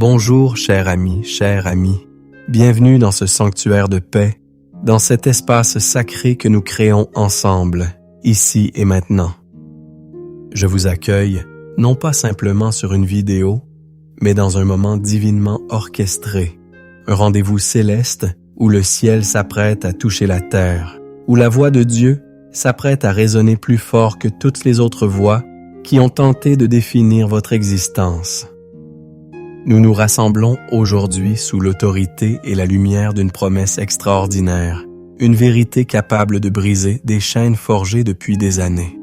Bonjour, cher ami, bienvenue dans ce sanctuaire de paix, dans cet espace sacré que nous créons ensemble, ici et maintenant. Je vous accueille, non pas simplement sur une vidéo, mais dans un moment divinement orchestré, un rendez-vous céleste où le ciel s'apprête à toucher la terre, où la voix de Dieu s'apprête à résonner plus fort que toutes les autres voix qui ont tenté de définir votre existence. Nous nous rassemblons aujourd'hui sous l'autorité et la lumière d'une promesse extraordinaire, une vérité capable de briser des chaînes forgées depuis des années.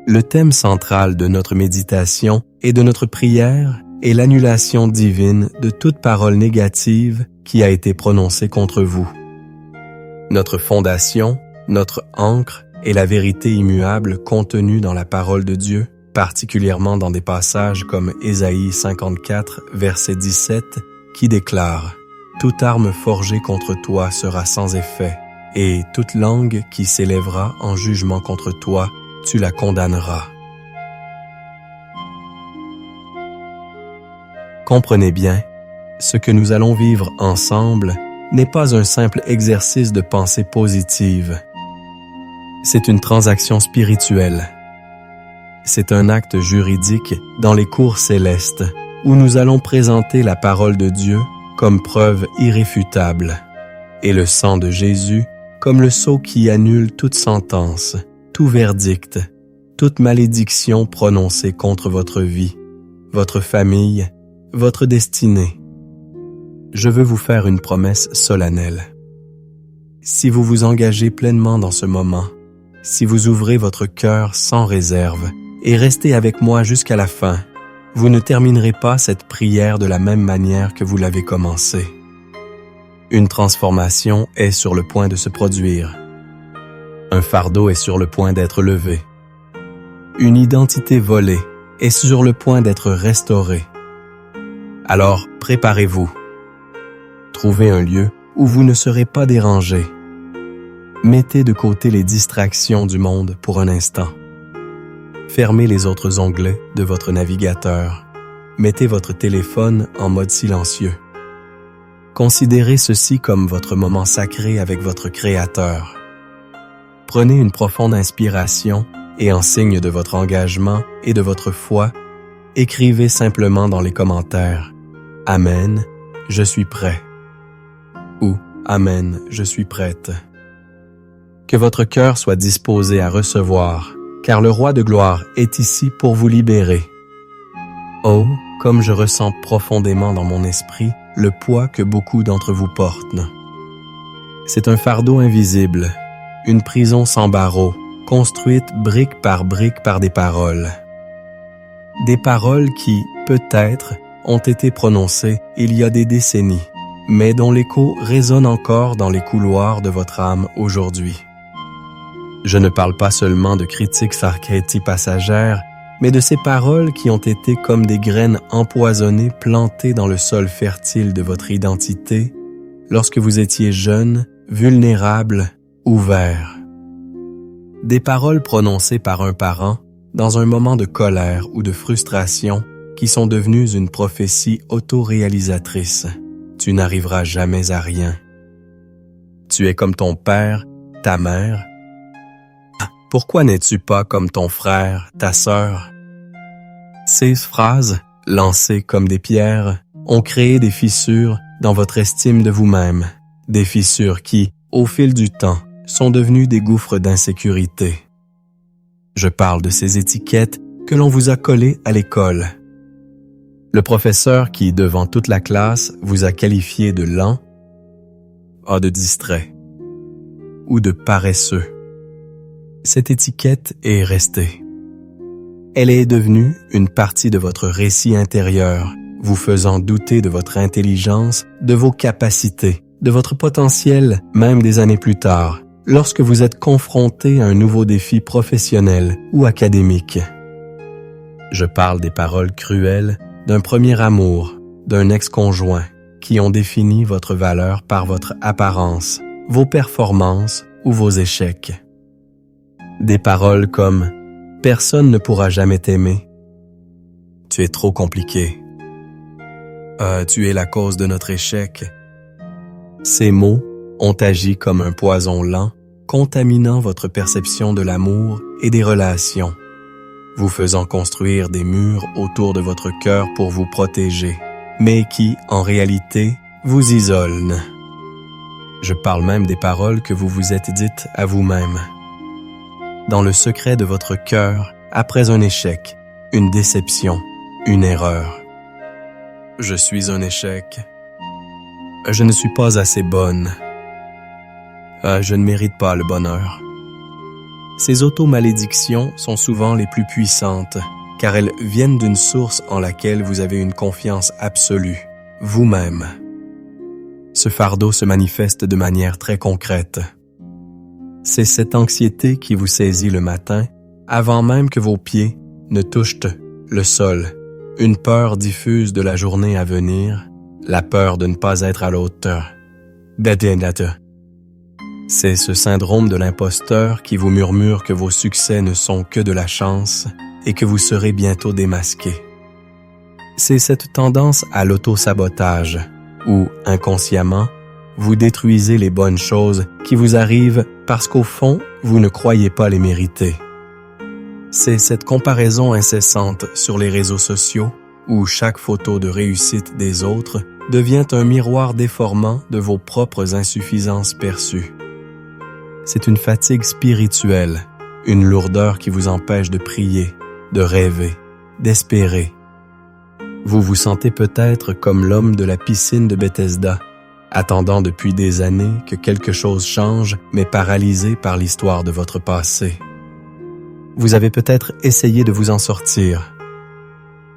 Le thème central de notre méditation et de notre prière est l'annulation divine de toute parole négative qui a été prononcée contre vous. Notre fondation, notre ancre est la vérité immuable contenue dans la parole de Dieu, particulièrement dans des passages comme Ésaïe 54, verset 17, qui déclare « Toute arme forgée contre toi sera sans effet, et toute langue qui s'élèvera en jugement contre toi, tu la condamneras. » Comprenez bien, ce que nous allons vivre ensemble n'est pas un simple exercice de pensée positive. C'est une transaction spirituelle. C'est un acte juridique dans les cours célestes où nous allons présenter la parole de Dieu comme preuve irréfutable et le sang de Jésus comme le sceau qui annule toute sentence, tout verdict, toute malédiction prononcée contre votre vie, votre famille, votre destinée. Je veux vous faire une promesse solennelle. Si vous vous engagez pleinement dans ce moment, si vous ouvrez votre cœur sans réserve et restez avec moi jusqu'à la fin, vous ne terminerez pas cette prière de la même manière que vous l'avez commencée. Une transformation est sur le point de se produire. Un fardeau est sur le point d'être levé. Une identité volée est sur le point d'être restaurée. Alors, préparez-vous. Trouvez un lieu où vous ne serez pas dérangé. Mettez de côté les distractions du monde pour un instant. Fermez les autres onglets de votre navigateur. Mettez votre téléphone en mode silencieux. Considérez ceci comme votre moment sacré avec votre Créateur. Prenez une profonde inspiration et en signe de votre engagement et de votre foi, écrivez simplement dans les commentaires « Amen, je suis prêt » ou « Amen, je suis prête ». Que votre cœur soit disposé à recevoir, car le Roi de gloire est ici pour vous libérer. Oh, comme je ressens profondément dans mon esprit le poids que beaucoup d'entre vous portent. C'est un fardeau invisible, une prison sans barreaux, construite brique par des paroles. Des paroles qui, peut-être, ont été prononcées il y a des décennies, mais dont l'écho résonne encore dans les couloirs de votre âme aujourd'hui. Je ne parle pas seulement de critiques sarcasses passagères, mais de ces paroles qui ont été comme des graines empoisonnées plantées dans le sol fertile de votre identité lorsque vous étiez jeune, vulnérable, ouvert. Des paroles prononcées par un parent dans un moment de colère ou de frustration qui sont devenues une prophétie autoréalisatrice. Tu n'arriveras jamais à rien. Tu es comme ton père, ta mère. Pourquoi n'es-tu pas comme ton frère, ta sœur? Ces phrases, lancées comme des pierres, ont créé des fissures dans votre estime de vous-même, des fissures qui, au fil du temps, sont devenues des gouffres d'insécurité. Je parle de ces étiquettes que l'on vous a collées à l'école. Le professeur qui, devant toute la classe, vous a qualifié de lent, de distrait ou de paresseux. Cette étiquette est restée. Elle est devenue une partie de votre récit intérieur, vous faisant douter de votre intelligence, de vos capacités, de votre potentiel, même des années plus tard, lorsque vous êtes confronté à un nouveau défi professionnel ou académique. Je parle des paroles cruelles d'un premier amour, d'un ex-conjoint, qui ont défini votre valeur par votre apparence, vos performances ou vos échecs. Des paroles comme « Personne ne pourra jamais t'aimer »,« Tu es trop compliqué »,« « Tu es la cause de notre échec ». Ces mots ont agi comme un poison lent, contaminant votre perception de l'amour et des relations, vous faisant construire des murs autour de votre cœur pour vous protéger, mais qui, en réalité, vous isolent. Je parle même des paroles que vous vous êtes dites à vous-même. Dans le secret de votre cœur, après un échec, une déception, une erreur. Je suis un échec. Je ne suis pas assez bonne. Je ne mérite pas le bonheur. Ces auto-malédictions sont souvent les plus puissantes, car elles viennent d'une source en laquelle vous avez une confiance absolue, vous-même. Ce fardeau se manifeste de manière très concrète. C'est cette anxiété qui vous saisit le matin, avant même que vos pieds ne touchent le sol, une peur diffuse de la journée à venir, la peur de ne pas être à la hauteur. C'est ce syndrome de l'imposteur qui vous murmure que vos succès ne sont que de la chance et que vous serez bientôt démasqué. C'est cette tendance à l'auto-sabotage où, inconsciemment, vous détruisez les bonnes choses qui vous arrivent parce qu'au fond, vous ne croyez pas les mériter. C'est cette comparaison incessante sur les réseaux sociaux où chaque photo de réussite des autres devient un miroir déformant de vos propres insuffisances perçues. C'est une fatigue spirituelle, une lourdeur qui vous empêche de prier, de rêver, d'espérer. Vous vous sentez peut-être comme l'homme de la piscine de Bethesda, attendant depuis des années que quelque chose change, mais paralysé par l'histoire de votre passé. Vous avez peut-être essayé de vous en sortir.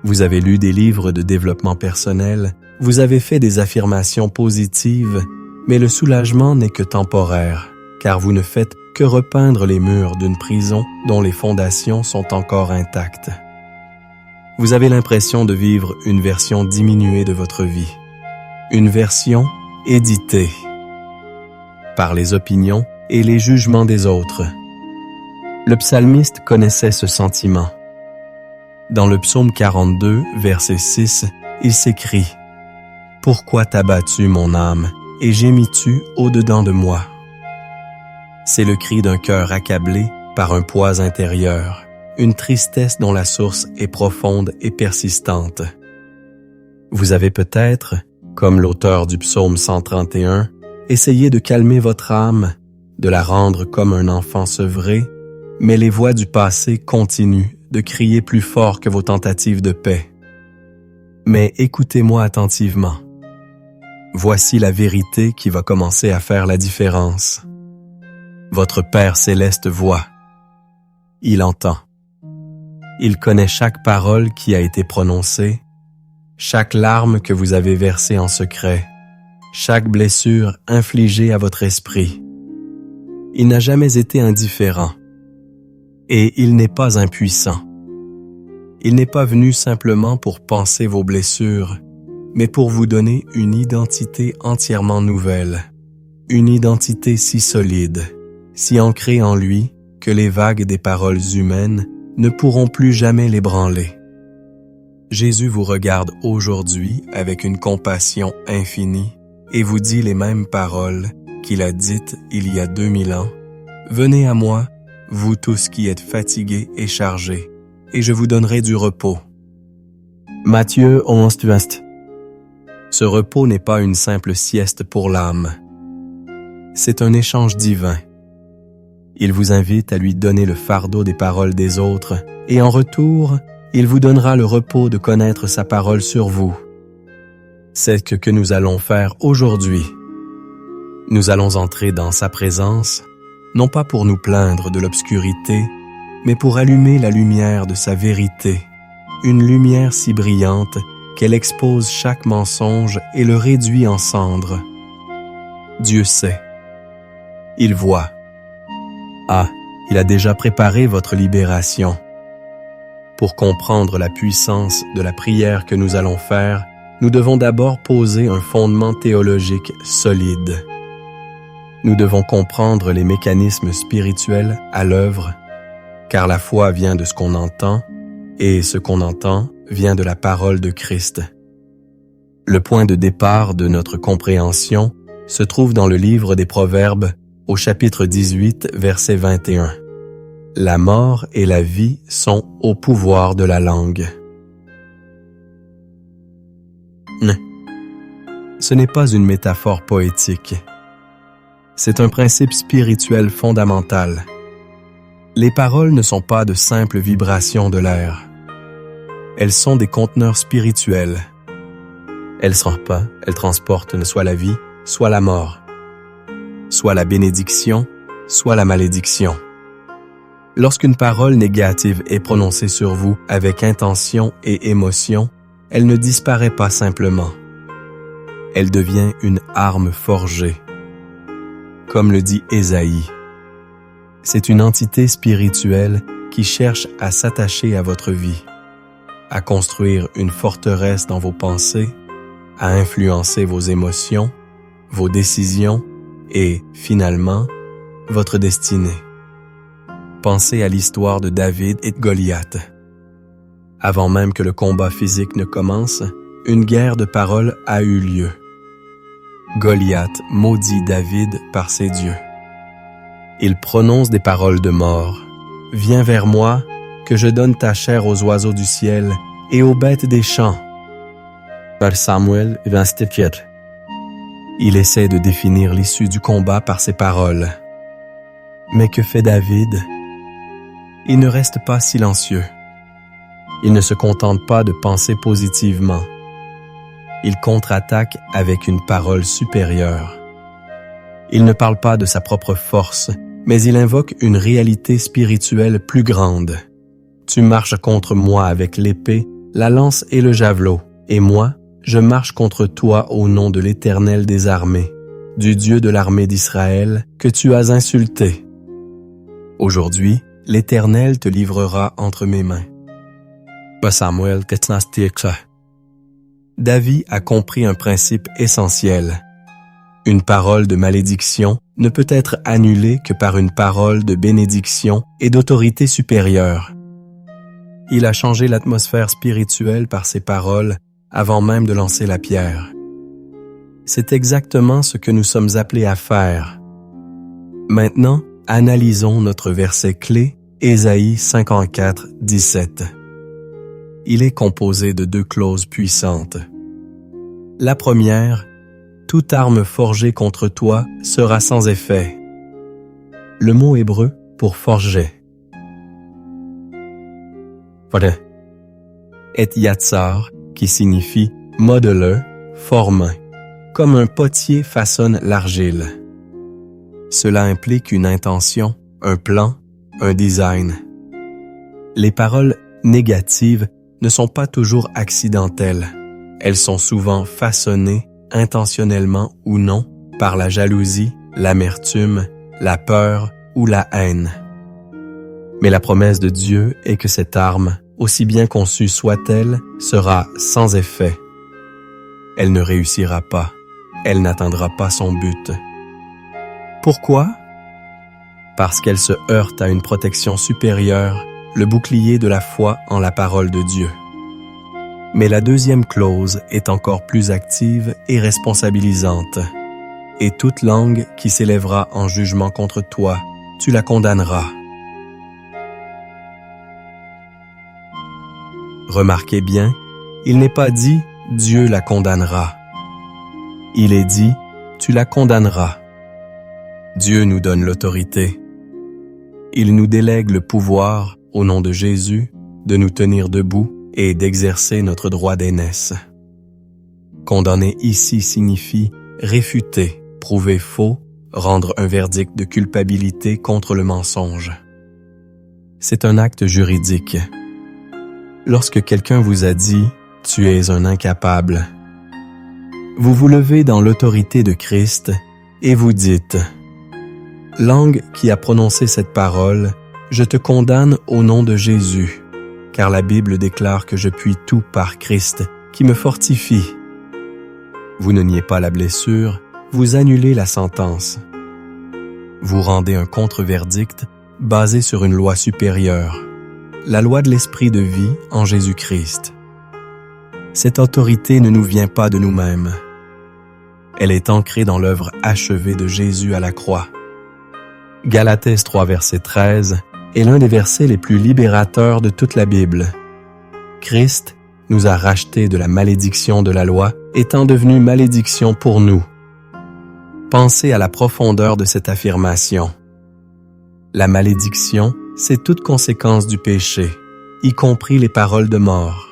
Vous avez lu des livres de développement personnel, vous avez fait des affirmations positives, mais le soulagement n'est que temporaire, car vous ne faites que repeindre les murs d'une prison dont les fondations sont encore intactes. Vous avez l'impression de vivre une version diminuée de votre vie, une version éditée par les opinions et les jugements des autres. Le psalmiste connaissait ce sentiment. Dans le psaume 42, verset 6, il s'écrie « Pourquoi t'as battu mon âme et gémis-tu au-dedans de moi ?» C'est le cri d'un cœur accablé par un poids intérieur, une tristesse dont la source est profonde et persistante. Vous avez peut-être, comme l'auteur du psaume 131, essayé de calmer votre âme, de la rendre comme un enfant sevré, mais les voix du passé continuent de crier plus fort que vos tentatives de paix. Mais écoutez-moi attentivement. Voici la vérité qui va commencer à faire la différence. Votre Père céleste voit. Il entend. Il connaît chaque parole qui a été prononcée, chaque larme que vous avez versée en secret, chaque blessure infligée à votre esprit. Il n'a jamais été indifférent. Et il n'est pas impuissant. Il n'est pas venu simplement pour panser vos blessures, mais pour vous donner une identité entièrement nouvelle, une identité si solide, si ancrée en lui que les vagues des paroles humaines ne pourront plus jamais l'ébranler. Jésus vous regarde aujourd'hui avec une compassion infinie et vous dit les mêmes paroles qu'il a dites il y a 2000 ans. « Venez à moi, vous tous qui êtes fatigués et chargés, et je vous donnerai du repos. » Matthieu 11:20. Ce repos n'est pas une simple sieste pour l'âme. C'est un échange divin. Il vous invite à lui donner le fardeau des paroles des autres, et en retour, il vous donnera le repos de connaître sa parole sur vous. C'est ce que nous allons faire aujourd'hui. Nous allons entrer dans sa présence, non pas pour nous plaindre de l'obscurité, mais pour allumer la lumière de sa vérité, une lumière si brillante qu'elle expose chaque mensonge et le réduit en cendres. Dieu sait. Il voit. Ah, il a déjà préparé votre libération. Pour comprendre la puissance de la prière que nous allons faire, nous devons d'abord poser un fondement théologique solide. Nous devons comprendre les mécanismes spirituels à l'œuvre, car la foi vient de ce qu'on entend, et ce qu'on entend vient de la parole de Christ. Le point de départ de notre compréhension se trouve dans le livre des Proverbes, au chapitre 18, verset 21. La mort et la vie sont au pouvoir de la langue. Ce n'est pas une métaphore poétique. C'est un principe spirituel fondamental. Les paroles ne sont pas de simples vibrations de l'air. Elles sont des conteneurs spirituels. Elles transportent soit la vie, soit la mort, soit la bénédiction, soit la malédiction. Lorsqu'une parole négative est prononcée sur vous avec intention et émotion, elle ne disparaît pas simplement. Elle devient une arme forgée. Comme le dit Ésaïe, c'est une entité spirituelle qui cherche à s'attacher à votre vie, à construire une forteresse dans vos pensées, à influencer vos émotions, vos décisions et, finalement, votre destinée. Pensez à l'histoire de David et de Goliath. Avant même que le combat physique ne commence, une guerre de paroles a eu lieu. Goliath maudit David par ses dieux. Il prononce des paroles de mort. « Viens vers moi, que je donne ta chair aux oiseaux du ciel et aux bêtes des champs. » Samuel 24. Il essaie de définir l'issue du combat par ses paroles. Mais que fait David? Il ne reste pas silencieux. Il ne se contente pas de penser positivement. Il contre-attaque avec une parole supérieure. Il ne parle pas de sa propre force, mais il invoque une réalité spirituelle plus grande. Tu marches contre moi avec l'épée, la lance et le javelot, et moi, je marche contre toi au nom de l'Éternel des armées, du Dieu de l'armée d'Israël que tu as insulté. Aujourd'hui, l'Éternel te livrera entre mes mains. Samuel, David a compris un principe essentiel. Une parole de malédiction ne peut être annulée que par une parole de bénédiction et d'autorité supérieure. Il a changé l'atmosphère spirituelle par ses paroles avant même de lancer la pierre. C'est exactement ce que nous sommes appelés à faire. Maintenant, analysons notre verset clé, Ésaïe 54, 17. Il est composé de 2 clauses puissantes. La première, « Toute arme forgée contre toi sera sans effet ». Le mot hébreu pour forger est yatsar, qui signifie modeleur, formant, comme un potier façonne l'argile. Cela implique une intention, un plan, un design. Les paroles négatives ne sont pas toujours accidentelles. Elles sont souvent façonnées, intentionnellement ou non, par la jalousie, l'amertume, la peur ou la haine. Mais la promesse de Dieu est que cette arme, aussi bien conçue soit-elle, sera sans effet. Elle ne réussira pas. Elle n'atteindra pas son but. Pourquoi? Parce qu'elle se heurte à une protection supérieure, le bouclier de la foi en la parole de Dieu. Mais la deuxième clause est encore plus active et responsabilisante. Et toute langue qui s'élèvera en jugement contre toi, tu la condamneras. Remarquez bien, il n'est pas dit « Dieu la condamnera ». Il est dit « Tu la condamneras ». Dieu nous donne l'autorité. Il nous délègue le pouvoir, au nom de Jésus, de nous tenir debout et d'exercer notre droit d'aînesse. Condamner ici signifie réfuter, prouver faux, rendre un verdict de culpabilité contre le mensonge. C'est un acte juridique. Lorsque quelqu'un vous a dit « Tu es un incapable », vous vous levez dans l'autorité de Christ et vous dites « Langue qui a prononcé cette parole, je te condamne au nom de Jésus, car la Bible déclare que je puis tout par Christ, qui me fortifie. » Vous ne niez pas la blessure, vous annulez la sentence. Vous rendez un contre-verdict basé sur une loi supérieure, la loi de l'esprit de vie en Jésus-Christ. Cette autorité ne nous vient pas de nous-mêmes. Elle est ancrée dans l'œuvre achevée de Jésus à la croix. Galates 3, verset 13 est l'un des versets les plus libérateurs de toute la Bible. Christ nous a rachetés de la malédiction de la loi, étant devenu malédiction pour nous. Pensez à la profondeur de cette affirmation. La malédiction, c'est toute conséquence du péché, y compris les paroles de mort.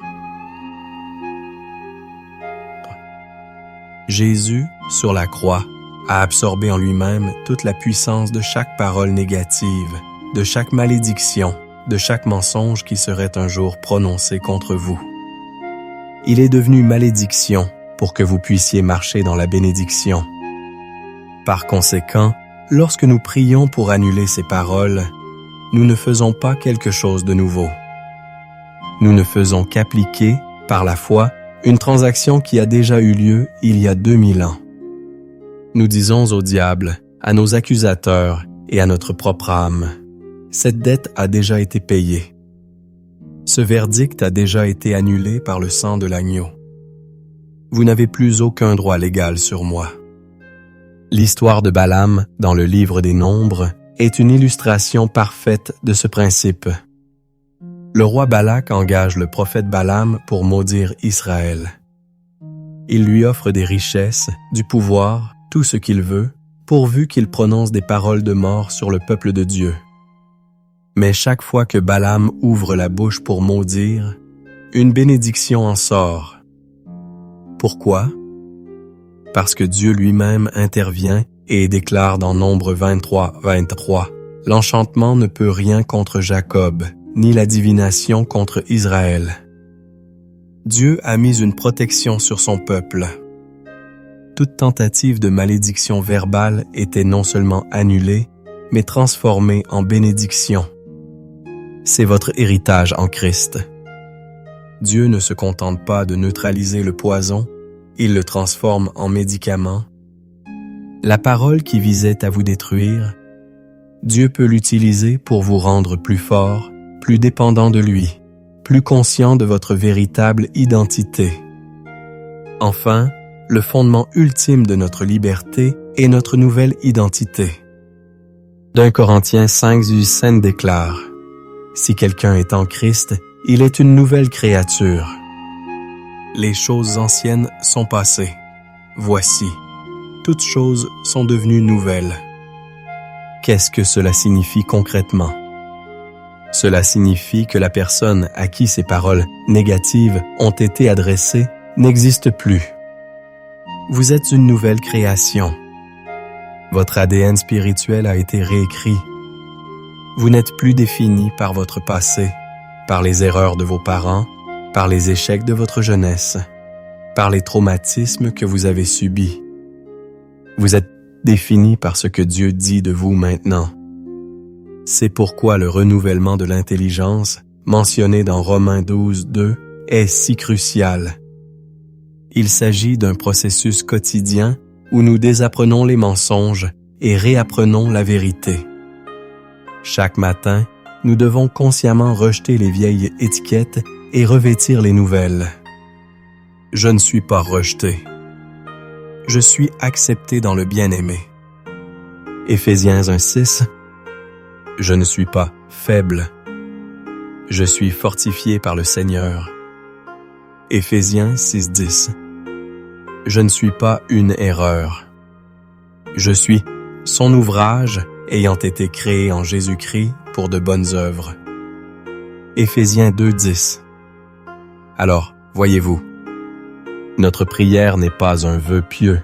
Jésus, sur la croix, a absorbé en lui-même toute la puissance de chaque parole négative, de chaque malédiction, de chaque mensonge qui serait un jour prononcé contre vous. Il est devenu malédiction pour que vous puissiez marcher dans la bénédiction. Par conséquent, lorsque nous prions pour annuler ces paroles, nous ne faisons pas quelque chose de nouveau. Nous ne faisons qu'appliquer, par la foi, une transaction qui a déjà eu lieu il y a 2000 ans. Nous disons au diable, à nos accusateurs et à notre propre âme, cette dette a déjà été payée. Ce verdict a déjà été annulé par le sang de l'agneau. Vous n'avez plus aucun droit légal sur moi. L'histoire de Balaam, dans le livre des Nombres, est une illustration parfaite de ce principe. Le roi Balak engage le prophète Balaam pour maudire Israël. Il lui offre des richesses, du pouvoir, tout ce qu'il veut, pourvu qu'il prononce des paroles de mort sur le peuple de Dieu. Mais chaque fois que Balaam ouvre la bouche pour maudire, une bénédiction en sort. Pourquoi? Parce que Dieu lui-même intervient et déclare dans Nombre 23, « L'enchantement ne peut rien contre Jacob, ni la divination contre Israël. » Dieu a mis une protection sur son peuple. Toute tentative de malédiction verbale était non seulement annulée, mais transformée en bénédiction. C'est votre héritage en Christ. Dieu ne se contente pas de neutraliser le poison, il le transforme en médicament. La parole qui visait à vous détruire, Dieu peut l'utiliser pour vous rendre plus fort, plus dépendant de lui, plus conscient de votre véritable identité. Enfin, le fondement ultime de notre liberté est notre nouvelle identité. 1 Corinthiens 5:5 déclare « Si quelqu'un est en Christ, il est une nouvelle créature. Les choses anciennes sont passées. Voici, toutes choses sont devenues nouvelles. » Qu'est-ce que cela signifie concrètement? Cela signifie que la personne à qui ces paroles négatives ont été adressées n'existe plus. Vous êtes une nouvelle création. Votre ADN spirituel a été réécrit. Vous n'êtes plus défini par votre passé, par les erreurs de vos parents, par les échecs de votre jeunesse, par les traumatismes que vous avez subis. Vous êtes défini par ce que Dieu dit de vous maintenant. C'est pourquoi le renouvellement de l'intelligence, mentionné dans Romains 12:2, est si crucial. Il s'agit d'un processus quotidien où nous désapprenons les mensonges et réapprenons la vérité. Chaque matin, nous devons consciemment rejeter les vieilles étiquettes et revêtir les nouvelles. Je ne suis pas rejeté. Je suis accepté dans le bien-aimé. Éphésiens 1:6. Je ne suis pas faible. Je suis fortifié par le Seigneur. Éphésiens 6:10. Je ne suis pas une erreur. Je suis son ouvrage ayant été créé en Jésus-Christ pour de bonnes œuvres. Éphésiens 2:10. Alors, voyez-vous, notre prière n'est pas un vœu pieux.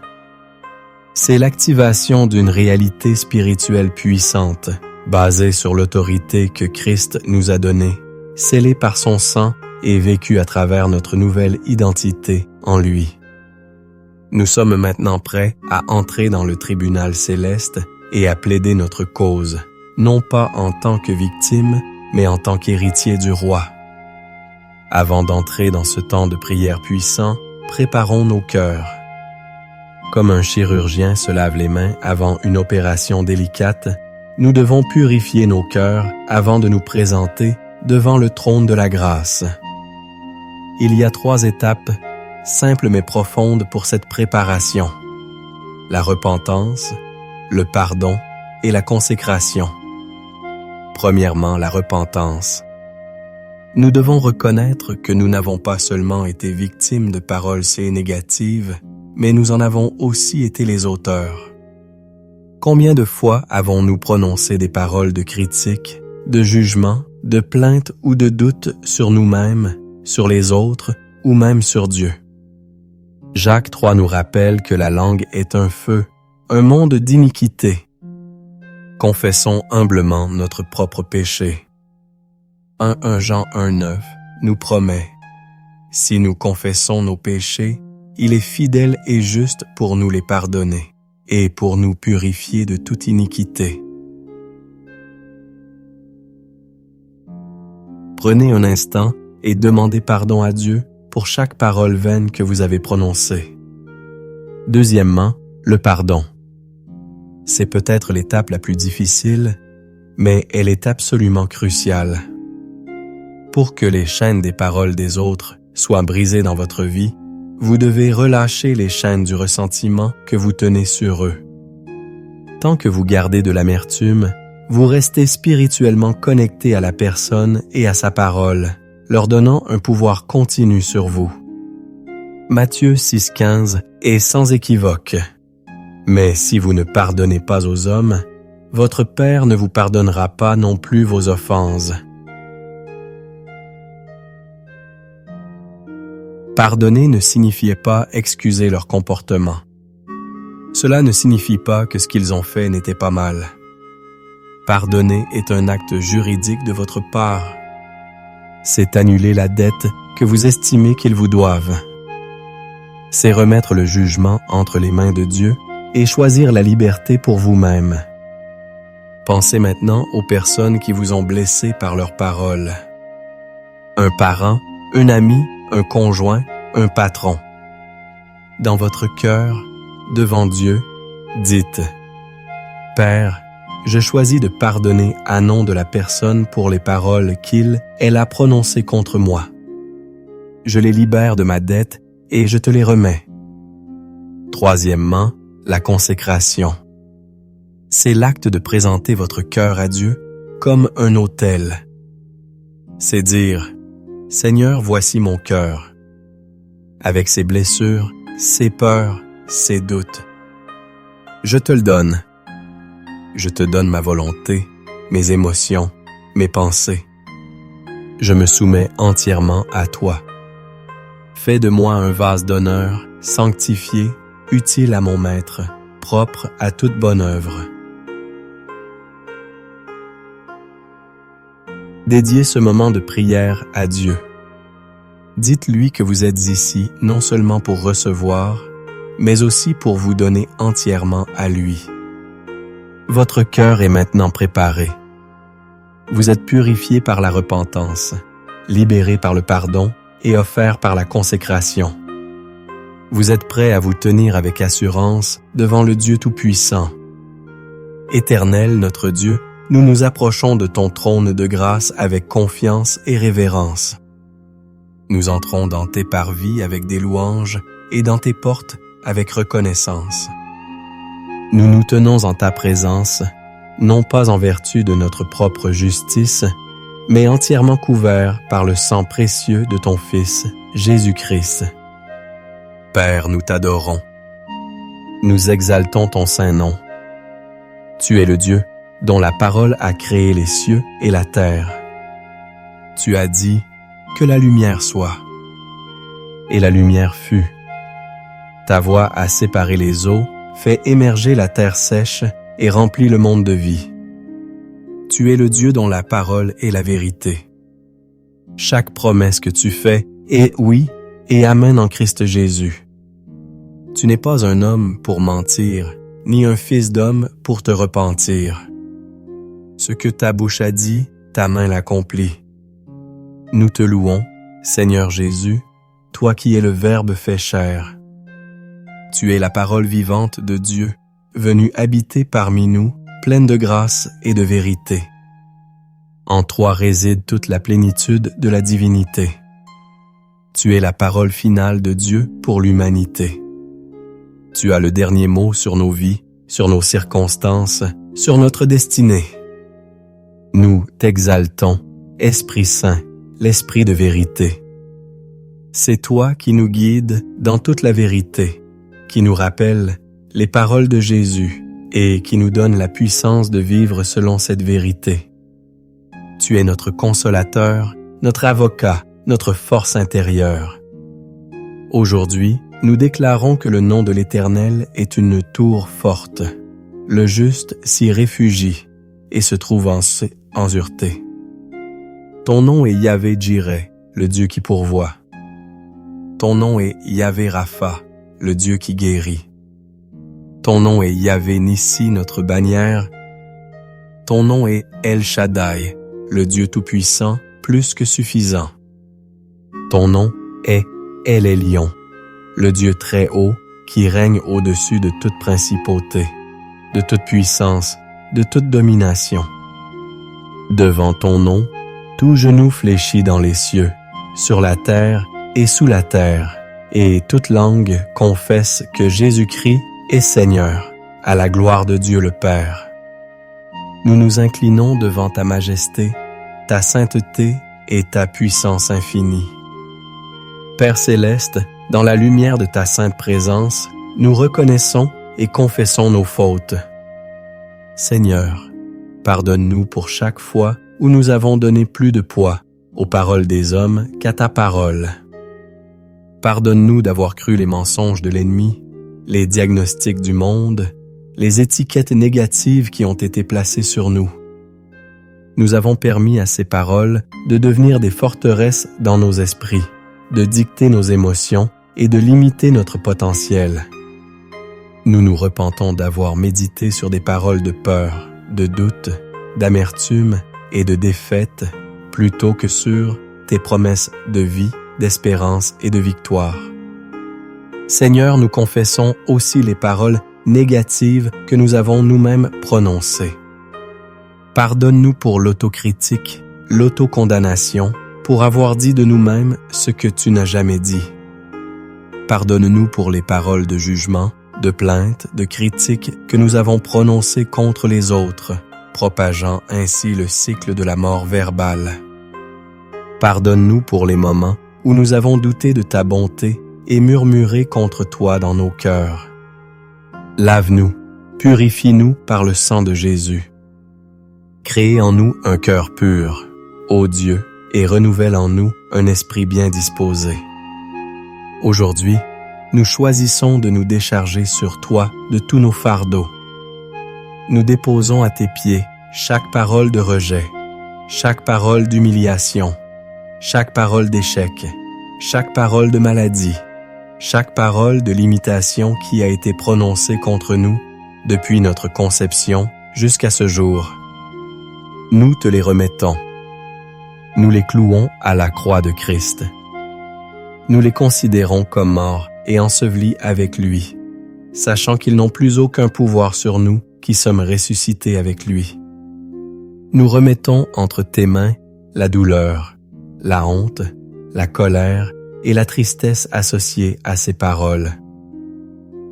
C'est l'activation d'une réalité spirituelle puissante, basée sur l'autorité que Christ nous a donnée, scellée par son sang et vécue à travers notre nouvelle identité en lui. Nous sommes maintenant prêts à entrer dans le tribunal céleste et à plaider notre cause, non pas en tant que victime, mais en tant qu'héritier du roi. Avant d'entrer dans ce temps de prière puissant, préparons nos cœurs. Comme un chirurgien se lave les mains avant une opération délicate, nous devons purifier nos cœurs avant de nous présenter devant le trône de la grâce. Il y a 3 étapes simple mais profonde pour cette préparation. La repentance, le pardon et la consécration. Premièrement, la repentance. Nous devons reconnaître que nous n'avons pas seulement été victimes de paroles si négatives, mais nous en avons aussi été les auteurs. Combien de fois avons-nous prononcé des paroles de critique, de jugement, de plainte ou de doute sur nous-mêmes, sur les autres ou même sur Dieu? Jacques 3 nous rappelle que la langue est un feu, un monde d'iniquité. Confessons humblement notre propre péché. 1 Jean 1,9 nous promet « Si nous confessons nos péchés, il est fidèle et juste pour nous les pardonner et pour nous purifier de toute iniquité. » Prenez un instant et demandez pardon à Dieu pour chaque parole vaine que vous avez prononcée. Deuxièmement, le pardon. C'est peut-être l'étape la plus difficile, mais elle est absolument cruciale. Pour que les chaînes des paroles des autres soient brisées dans votre vie, vous devez relâcher les chaînes du ressentiment que vous tenez sur eux. Tant que vous gardez de l'amertume, vous restez spirituellement connecté à la personne et à sa parole, leur donnant un pouvoir continu sur vous. Matthieu 6,15 est sans équivoque. Mais si vous ne pardonnez pas aux hommes, votre Père ne vous pardonnera pas non plus vos offenses. Pardonner ne signifiait pas excuser leur comportement. Cela ne signifie pas que ce qu'ils ont fait n'était pas mal. Pardonner est un acte juridique de votre part. C'est annuler la dette que vous estimez qu'ils vous doivent. C'est remettre le jugement entre les mains de Dieu et choisir la liberté pour vous-même. Pensez maintenant aux personnes qui vous ont blessé par leurs paroles. Un parent, un ami, un conjoint, un patron. Dans votre cœur, devant Dieu, dites « Père, je choisis de pardonner à nom de la personne pour les paroles elle a prononcées contre moi. Je les libère de ma dette et je te les remets. » Troisièmement, la consécration. C'est l'acte de présenter votre cœur à Dieu comme un autel. C'est dire « Seigneur, voici mon cœur. » Avec ses blessures, ses peurs, ses doutes. Je te le donne. Je te donne ma volonté, mes émotions, mes pensées. Je me soumets entièrement à toi. Fais de moi un vase d'honneur, sanctifié, utile à mon Maître, propre à toute bonne œuvre. Dédiez ce moment de prière à Dieu. Dites-lui que vous êtes ici non seulement pour recevoir, mais aussi pour vous donner entièrement à lui. Votre cœur est maintenant préparé. Vous êtes purifié par la repentance, libéré par le pardon et offert par la consécration. Vous êtes prêt à vous tenir avec assurance devant le Dieu Tout-Puissant. Éternel, notre Dieu, nous nous approchons de ton trône de grâce avec confiance et révérence. Nous entrons dans tes parvis avec des louanges et dans tes portes avec reconnaissance. Nous nous tenons en ta présence, non pas en vertu de notre propre justice, mais entièrement couverts par le sang précieux de ton Fils, Jésus-Christ. Père, nous t'adorons. Nous exaltons ton saint nom. Tu es le Dieu dont la parole a créé les cieux et la terre. Tu as dit que la lumière soit. Et la lumière fut. Ta voix a séparé les eaux, fait émerger la terre sèche et remplit le monde de vie. Tu es le Dieu dont la parole est la vérité. Chaque promesse que tu fais est oui et amen en Christ Jésus. Tu n'es pas un homme pour mentir, ni un fils d'homme pour te repentir. Ce que ta bouche a dit, ta main l'accomplit. Nous te louons, Seigneur Jésus, toi qui es le Verbe fait chair. Tu es la parole vivante de Dieu, venue habiter parmi nous, pleine de grâce et de vérité. En toi réside toute la plénitude de la divinité. Tu es la parole finale de Dieu pour l'humanité. Tu as le dernier mot sur nos vies, sur nos circonstances, sur notre destinée. Nous t'exaltons, Esprit Saint, l'Esprit de vérité. C'est toi qui nous guides dans toute la vérité, qui nous rappelle les paroles de Jésus et qui nous donne la puissance de vivre selon cette vérité. Tu es notre consolateur, notre avocat, notre force intérieure. Aujourd'hui, nous déclarons que le nom de l'Éternel est une tour forte. Le juste s'y réfugie et se trouve en sûreté. Ton nom est Yahvé Jireh, le Dieu qui pourvoit. Ton nom est Yahvé Rapha, le Dieu qui guérit. Ton nom est Yahvé Nissi, notre bannière. Ton nom est El Shaddai, le Dieu tout-puissant, plus que suffisant. Ton nom est El Elyon, le Dieu très haut qui règne au-dessus de toute principauté, de toute puissance, de toute domination. Devant ton nom, tout genou fléchit dans les cieux, sur la terre et sous la terre, et toute langue confesse que Jésus-Christ est Seigneur, à la gloire de Dieu le Père. Nous nous inclinons devant ta majesté, ta sainteté et ta puissance infinie. Père céleste, dans la lumière de ta sainte présence, nous reconnaissons et confessons nos fautes. Seigneur, pardonne-nous pour chaque fois où nous avons donné plus de poids aux paroles des hommes qu'à ta parole. Pardonne-nous d'avoir cru les mensonges de l'ennemi, les diagnostics du monde, les étiquettes négatives qui ont été placées sur nous. Nous avons permis à ces paroles de devenir des forteresses dans nos esprits, de dicter nos émotions et de limiter notre potentiel. Nous nous repentons d'avoir médité sur des paroles de peur, de doute, d'amertume et de défaite, plutôt que sur tes promesses de vie, d'espérance et de victoire. Seigneur, nous confessons aussi les paroles négatives que nous avons nous-mêmes prononcées. Pardonne-nous pour l'autocritique, l'autocondamnation, pour avoir dit de nous-mêmes ce que tu n'as jamais dit. Pardonne-nous pour les paroles de jugement, de plainte, de critique que nous avons prononcées contre les autres, propageant ainsi le cycle de la mort verbale. Pardonne-nous pour les moments où nous avons douté de ta bonté et murmuré contre toi dans nos cœurs. Lave-nous, purifie-nous par le sang de Jésus. Crée en nous un cœur pur, ô Dieu, et renouvelle en nous un esprit bien disposé. Aujourd'hui, nous choisissons de nous décharger sur toi de tous nos fardeaux. Nous déposons à tes pieds chaque parole de rejet, chaque parole d'humiliation, chaque parole d'échec, chaque parole de maladie, chaque parole de limitation qui a été prononcée contre nous depuis notre conception jusqu'à ce jour. Nous te les remettons. Nous les clouons à la croix de Christ. Nous les considérons comme morts et ensevelis avec lui, sachant qu'ils n'ont plus aucun pouvoir sur nous qui sommes ressuscités avec lui. Nous remettons entre tes mains la douleur, la honte, la colère et la tristesse associées à ces paroles.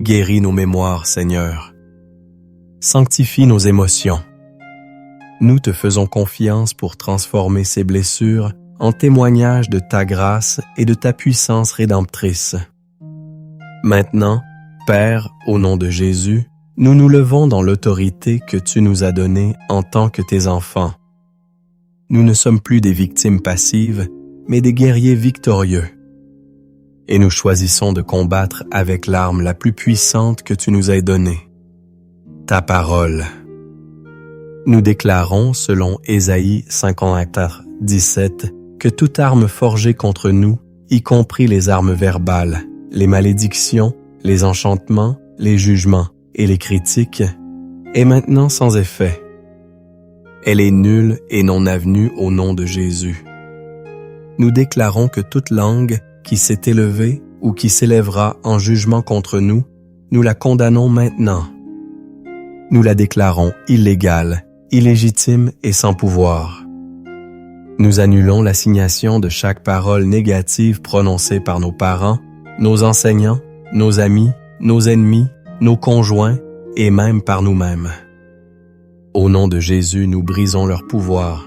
Guéris nos mémoires, Seigneur. Sanctifie nos émotions. Nous te faisons confiance pour transformer ces blessures en témoignage de ta grâce et de ta puissance rédemptrice. Maintenant, Père, au nom de Jésus, nous nous levons dans l'autorité que tu nous as donnée en tant que tes enfants. Nous ne sommes plus des victimes passives, mais des guerriers victorieux. Et nous choisissons de combattre avec l'arme la plus puissante que tu nous aies donnée, ta parole. Nous déclarons, selon Ésaïe 54:17, que toute arme forgée contre nous, y compris les armes verbales, les malédictions, les enchantements, les jugements et les critiques, est maintenant sans effet. Elle est nulle et non avenue au nom de Jésus. Nous déclarons que toute langue qui s'est élevée ou qui s'élèvera en jugement contre nous, nous la condamnons maintenant. Nous la déclarons illégale, illégitime et sans pouvoir. Nous annulons l'assignation de chaque parole négative prononcée par nos parents, nos enseignants, nos amis, nos ennemis, nos conjoints et même par nous-mêmes. Au nom de Jésus, nous brisons leur pouvoir.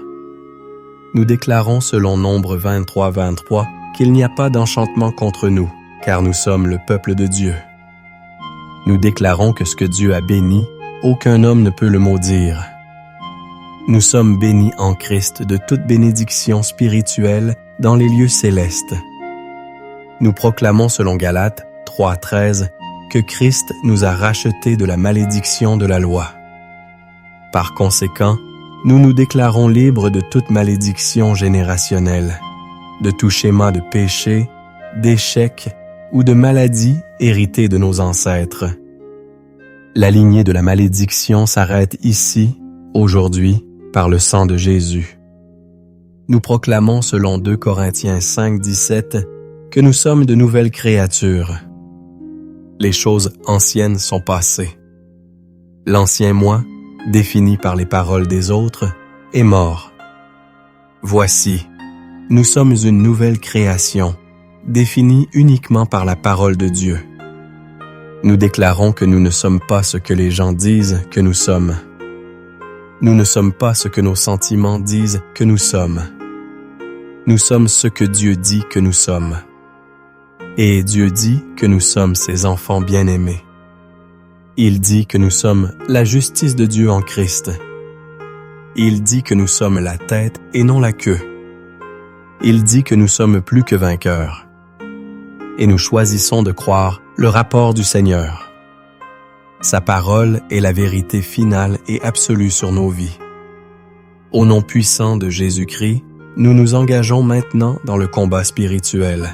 Nous déclarons selon Nombre 23:23 qu'il n'y a pas d'enchantement contre nous, car nous sommes le peuple de Dieu. Nous déclarons que ce que Dieu a béni, aucun homme ne peut le maudire. Nous sommes bénis en Christ de toute bénédiction spirituelle dans les lieux célestes. Nous proclamons selon Galates 3:13 que Christ nous a rachetés de la malédiction de la loi. Par conséquent, nous nous déclarons libres de toute malédiction générationnelle, de tout schéma de péché, d'échec ou de maladie héritée de nos ancêtres. La lignée de la malédiction s'arrête ici, aujourd'hui, par le sang de Jésus. Nous proclamons selon 2 Corinthiens 5:17 que nous sommes de nouvelles créatures. Les choses anciennes sont passées. L'ancien moi, défini par les paroles des autres, est mort. Voici, nous sommes une nouvelle création, définie uniquement par la parole de Dieu. Nous déclarons que nous ne sommes pas ce que les gens disent que nous sommes. Nous ne sommes pas ce que nos sentiments disent que nous sommes. Nous sommes ce que Dieu dit que nous sommes. Et Dieu dit que nous sommes ses enfants bien-aimés. Il dit que nous sommes la justice de Dieu en Christ. Il dit que nous sommes la tête et non la queue. Il dit que nous sommes plus que vainqueurs. Et nous choisissons de croire le rapport du Seigneur. Sa parole est la vérité finale et absolue sur nos vies. Au nom puissant de Jésus-Christ, nous nous engageons maintenant dans le combat spirituel.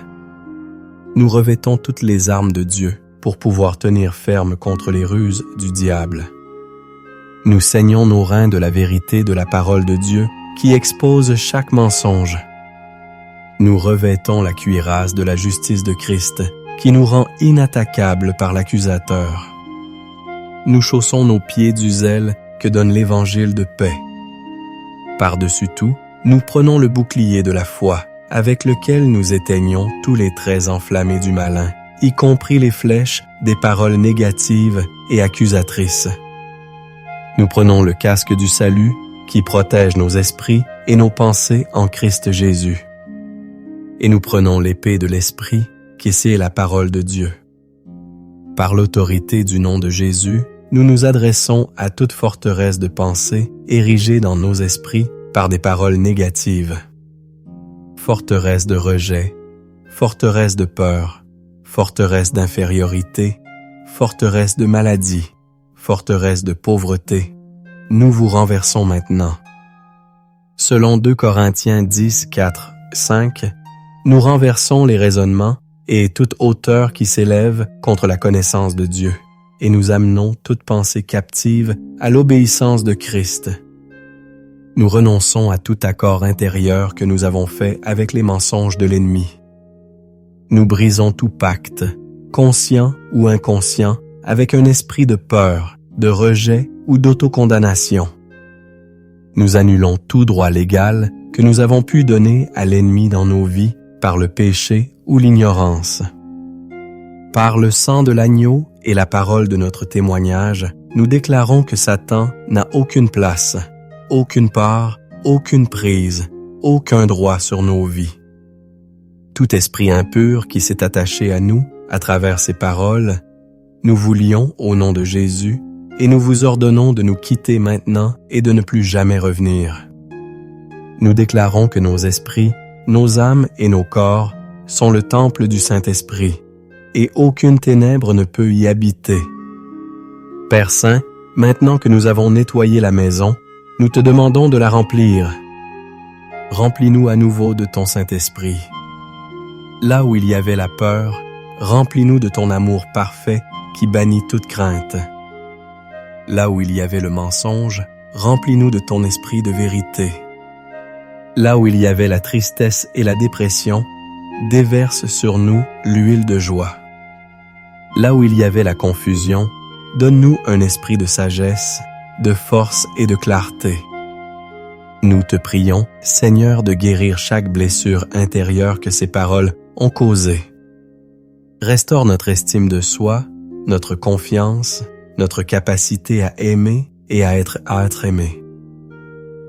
Nous revêtons toutes les armes de Dieu pour pouvoir tenir ferme contre les ruses du diable. Nous saignons nos reins de la vérité de la parole de Dieu qui expose chaque mensonge. Nous revêtons la cuirasse de la justice de Christ qui nous rend inattaquables par l'accusateur. Nous chaussons nos pieds du zèle que donne l'évangile de paix. Par-dessus tout, nous prenons le bouclier de la foi avec lequel nous éteignons tous les traits enflammés du malin, y compris les flèches des paroles négatives et accusatrices. Nous prenons le casque du salut qui protège nos esprits et nos pensées en Christ Jésus. Et nous prenons l'épée de l'Esprit qui est la parole de Dieu. Par l'autorité du nom de Jésus, nous nous adressons à toute forteresse de pensée érigée dans nos esprits par des paroles négatives. Forteresse de rejet, forteresse de peur, forteresse d'infériorité, forteresse de maladie, forteresse de pauvreté, nous vous renversons maintenant. Selon 2 Corinthiens 10, 4, 5, nous renversons les raisonnements et toute hauteur qui s'élève contre la connaissance de Dieu, et nous amenons toute pensée captive à l'obéissance de Christ. Nous renonçons à tout accord intérieur que nous avons fait avec les mensonges de l'ennemi. Nous brisons tout pacte, conscient ou inconscient, avec un esprit de peur, de rejet ou d'autocondamnation. Nous annulons tout droit légal que nous avons pu donner à l'ennemi dans nos vies par le péché ou l'ignorance. Par le sang de l'agneau et la parole de notre témoignage, nous déclarons que Satan n'a aucune place, aucune part, aucune prise, aucun droit sur nos vies. Tout esprit impur qui s'est attaché à nous à travers ces paroles, nous vous lions au nom de Jésus et nous vous ordonnons de nous quitter maintenant et de ne plus jamais revenir. Nous déclarons que nos esprits, nos âmes et nos corps sont le temple du Saint-Esprit et aucune ténèbre ne peut y habiter. Père Saint, maintenant que nous avons nettoyé la maison, nous te demandons de la remplir. Remplis-nous à nouveau de ton Saint-Esprit. Là où il y avait la peur, remplis-nous de ton amour parfait qui bannit toute crainte. Là où il y avait le mensonge, remplis-nous de ton esprit de vérité. Là où il y avait la tristesse et la dépression, déverse sur nous l'huile de joie. Là où il y avait la confusion, donne-nous un esprit de sagesse, de force et de clarté. Nous te prions, Seigneur, de guérir chaque blessure intérieure que ces paroles ont causée. Restaure notre estime de soi, notre confiance, notre capacité à aimer et à être aimé.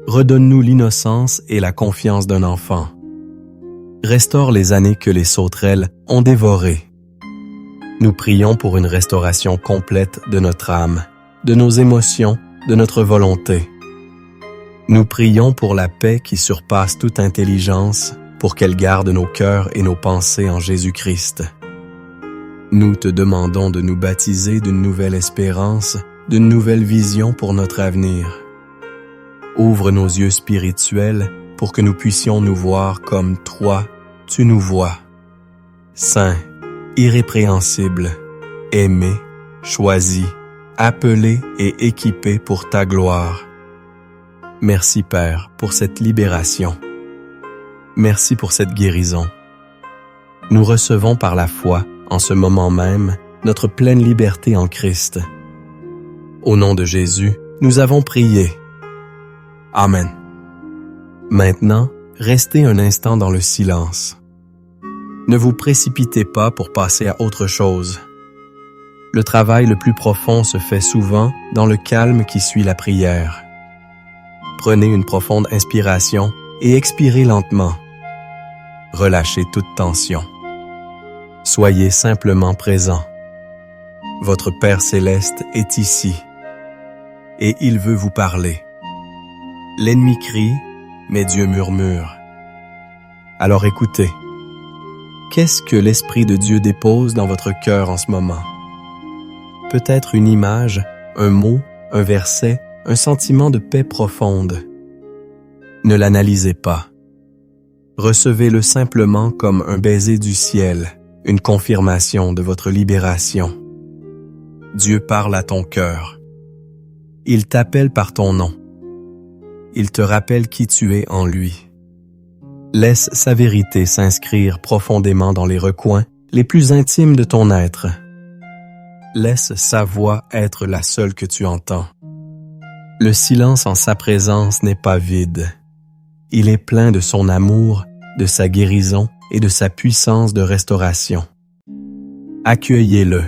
Redonne-nous l'innocence et la confiance d'un enfant. Restaure les années que les sauterelles ont dévorées. Nous prions pour une restauration complète de notre âme, de nos émotions, de notre volonté. Nous prions pour la paix qui surpasse toute intelligence, pour qu'elle garde nos cœurs et nos pensées en Jésus-Christ. Nous te demandons de nous baptiser d'une nouvelle espérance, d'une nouvelle vision pour notre avenir. Ouvre nos yeux spirituels pour que nous puissions nous voir comme toi, tu nous vois. Saint, irrépréhensible, aimé, choisi, appelé et équipé pour ta gloire. Merci Père pour cette libération. Merci pour cette guérison. Nous recevons par la foi, en ce moment même, notre pleine liberté en Christ. Au nom de Jésus, nous avons prié. Amen. Maintenant, restez un instant dans le silence. Ne vous précipitez pas pour passer à autre chose. Le travail le plus profond se fait souvent dans le calme qui suit la prière. Prenez une profonde inspiration et expirez lentement. Relâchez toute tension. Soyez simplement présent. Votre Père céleste est ici et il veut vous parler. L'ennemi crie, mais Dieu murmure. Alors écoutez. Qu'est-ce que l'Esprit de Dieu dépose dans votre cœur en ce moment? Peut-être une image, un mot, un verset, un sentiment de paix profonde. Ne l'analysez pas. Recevez-le simplement comme un baiser du ciel, une confirmation de votre libération. Dieu parle à ton cœur. Il t'appelle par ton nom. Il te rappelle qui tu es en lui. Laisse sa vérité s'inscrire profondément dans les recoins les plus intimes de ton être. Laisse sa voix être la seule que tu entends. Le silence en sa présence n'est pas vide. Il est plein de son amour, de sa guérison et de sa puissance de restauration. Accueillez-le.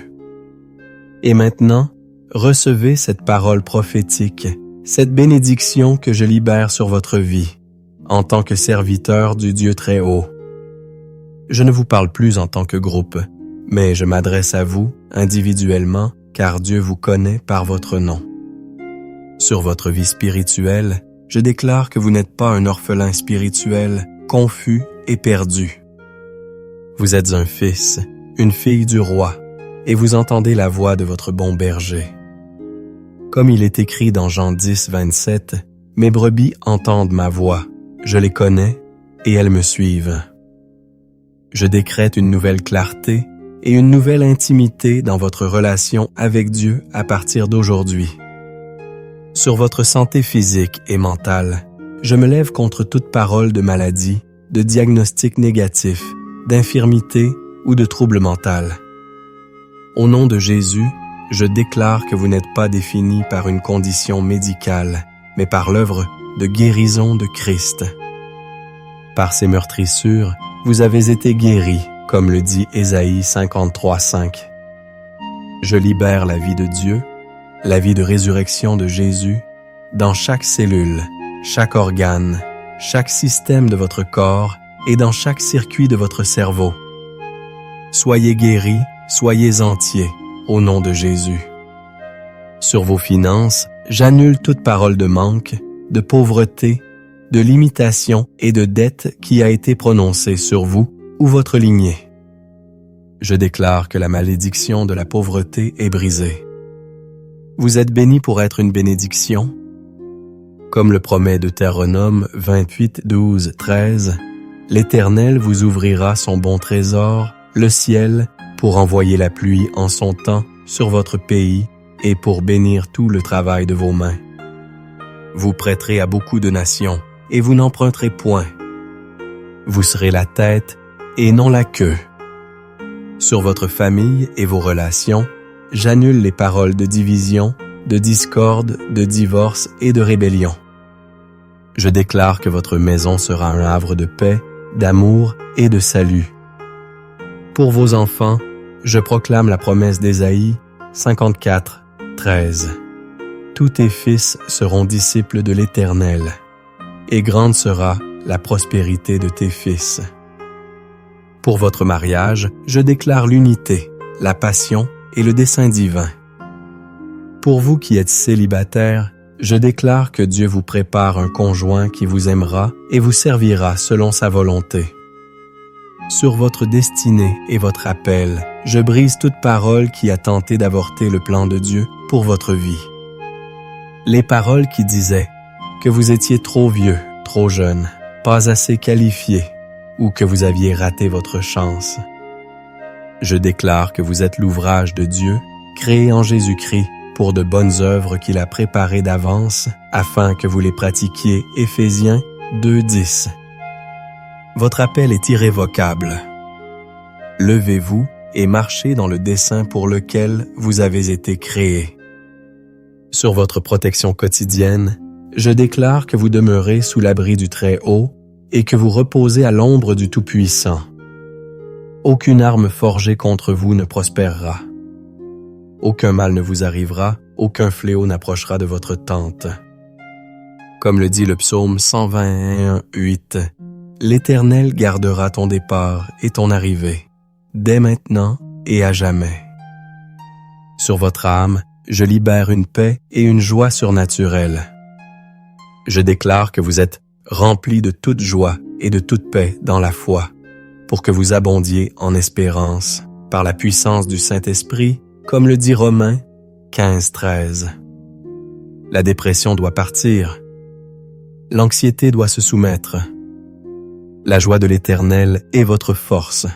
Et maintenant, recevez cette parole prophétique, cette bénédiction que je libère sur votre vie, en tant que serviteur du Dieu très haut. Je ne vous parle plus en tant que groupe, mais je m'adresse à vous individuellement, car Dieu vous connaît par votre nom. Sur votre vie spirituelle, je déclare que vous n'êtes pas un orphelin spirituel, confus et perdu. Vous êtes un fils, une fille du roi, et vous entendez la voix de votre bon berger. Comme il est écrit dans Jean 10, 27, « Mes brebis entendent ma voix, je les connais, et elles me suivent. » Je décrète une nouvelle clarté et une nouvelle intimité dans votre relation avec Dieu à partir d'aujourd'hui. Sur votre santé physique et mentale, je me lève contre toute parole de maladie, de diagnostic négatif, d'infirmité ou de trouble mental. Au nom de Jésus, je déclare que vous n'êtes pas défini par une condition médicale, mais par l'œuvre de guérison de Christ. Par ses meurtrissures, vous avez été guéris, comme le dit Ésaïe 53:5. Je libère la vie de Dieu, la vie de résurrection de Jésus, dans chaque cellule, chaque organe, chaque système de votre corps et dans chaque circuit de votre cerveau. Soyez guéris, soyez entiers, au nom de Jésus. Sur vos finances, j'annule toute parole de manque, de pauvreté, de limitation et de dette qui a été prononcée sur vous ou votre lignée. Je déclare que la malédiction de la pauvreté est brisée. Vous êtes bénis pour être une bénédiction. Comme le promet Deutéronome 28, 12, 13, l'Éternel vous ouvrira son bon trésor, le ciel, pour envoyer la pluie en son temps sur votre pays et pour bénir tout le travail de vos mains. Vous prêterez à beaucoup de nations et vous n'emprunterez point. Vous serez la tête et non la queue. Sur votre famille et vos relations, j'annule les paroles de division, de discorde, de divorce et de rébellion. Je déclare que votre maison sera un havre de paix, d'amour et de salut. Pour vos enfants, je proclame la promesse d'Ésaïe 54, 13. Tous tes fils seront disciples de l'Éternel, et grande sera la prospérité de tes fils. Pour votre mariage, je déclare l'unité, la passion et le dessein divin. Pour vous qui êtes célibataires, je déclare que Dieu vous prépare un conjoint qui vous aimera et vous servira selon sa volonté. Sur votre destinée et votre appel, je brise toute parole qui a tenté d'avorter le plan de Dieu pour votre vie. Les paroles qui disaient que vous étiez trop vieux, trop jeune, pas assez qualifié, ou que vous aviez raté votre chance. Je déclare que vous êtes l'ouvrage de Dieu, créé en Jésus-Christ, pour de bonnes œuvres qu'il a préparées d'avance, afin que vous les pratiquiez. Éphésiens 2:10. Votre appel est irrévocable. Levez-vous et marchez dans le dessein pour lequel vous avez été créés. Sur votre protection quotidienne, je déclare que vous demeurez sous l'abri du Très-Haut et que vous reposez à l'ombre du Tout-Puissant. Aucune arme forgée contre vous ne prospérera. Aucun mal ne vous arrivera, aucun fléau n'approchera de votre tente. Comme le dit le psaume 121:8, l'Éternel gardera ton départ et ton arrivée, dès maintenant et à jamais. Sur votre âme, je libère une paix et une joie surnaturelle. Je déclare que vous êtes remplis de toute joie et de toute paix dans la foi, pour que vous abondiez en espérance, par la puissance du Saint-Esprit, comme le dit Romains 15:13. La dépression doit partir. L'anxiété doit se soumettre. La joie de l'Éternel est votre force.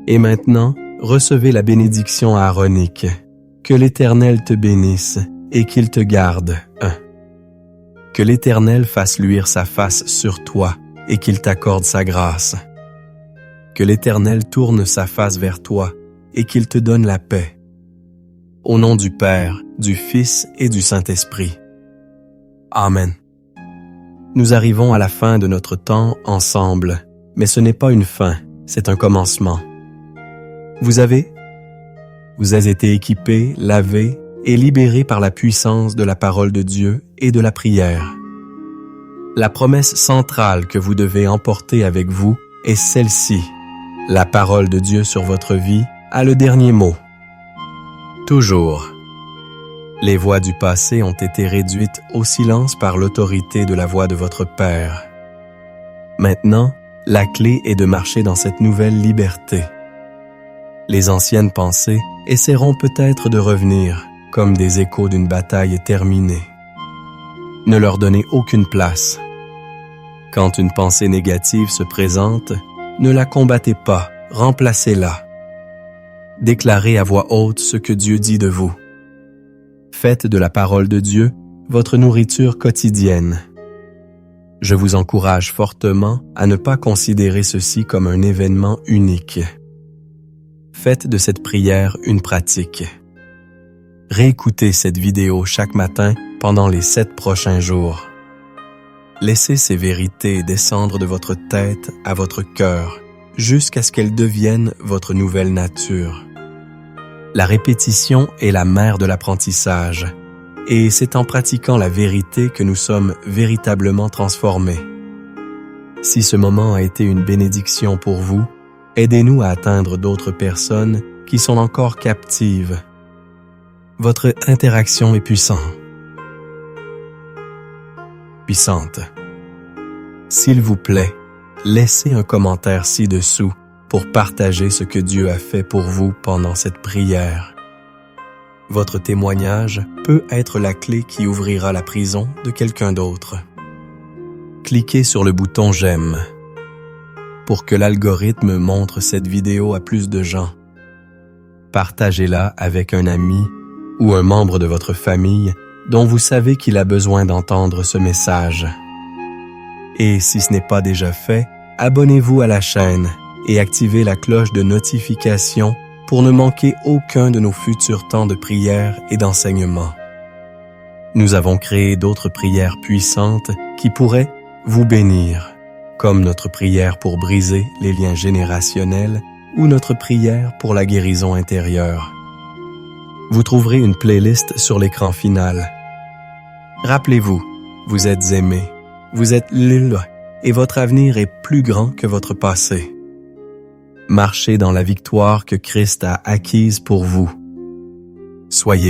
Et maintenant, recevez la bénédiction aaronique. Que l'Éternel te bénisse et qu'il te garde. Que l'Éternel fasse luire sa face sur toi et qu'il t'accorde sa grâce. Que l'Éternel tourne sa face vers toi et qu'il te donne la paix. Au nom du Père, du Fils et du Saint-Esprit. Amen. Nous arrivons à la fin de notre temps ensemble, mais ce n'est pas une fin, c'est un commencement. Vous avez été équipés, lavés et libérés par la puissance de la parole de Dieu et de la prière. La promesse centrale que vous devez emporter avec vous est celle-ci. La parole de Dieu sur votre vie a le dernier mot. Toujours. Les voix du passé ont été réduites au silence par l'autorité de la voix de votre Père. Maintenant, la clé est de marcher dans cette nouvelle liberté. Les anciennes pensées essaieront peut-être de revenir, comme des échos d'une bataille terminée. Ne leur donnez aucune place. Quand une pensée négative se présente, ne la combattez pas, remplacez-la. Déclarez à voix haute ce que Dieu dit de vous. Faites de la parole de Dieu votre nourriture quotidienne. Je vous encourage fortement à ne pas considérer ceci comme un événement unique. Faites de cette prière une pratique. Réécoutez cette vidéo chaque matin pendant les 7 prochains jours. Laissez ces vérités descendre de votre tête à votre cœur jusqu'à ce qu'elles deviennent votre nouvelle nature. La répétition est la mère de l'apprentissage, et c'est en pratiquant la vérité que nous sommes véritablement transformés. Si ce moment a été une bénédiction pour vous, aidez-nous à atteindre d'autres personnes qui sont encore captives. Votre interaction est puissante. S'il vous plaît, laissez un commentaire ci-dessous pour partager ce que Dieu a fait pour vous pendant cette prière. Votre témoignage peut être la clé qui ouvrira la prison de quelqu'un d'autre. Cliquez sur le bouton « J'aime » pour que l'algorithme montre cette vidéo à plus de gens. Partagez-la avec un ami ou un membre de votre famille dont vous savez qu'il a besoin d'entendre ce message. Et si ce n'est pas déjà fait, abonnez-vous à la chaîne et activez la cloche de notification pour ne manquer aucun de nos futurs temps de prière et d'enseignement. Nous avons créé d'autres prières puissantes qui pourraient vous bénir, comme notre prière pour briser les liens générationnels ou notre prière pour la guérison intérieure. Vous trouverez une playlist sur l'écran final. Rappelez-vous, vous êtes aimé, vous êtes libre et votre avenir est plus grand que votre passé. Marchez dans la victoire que Christ a acquise pour vous. Soyez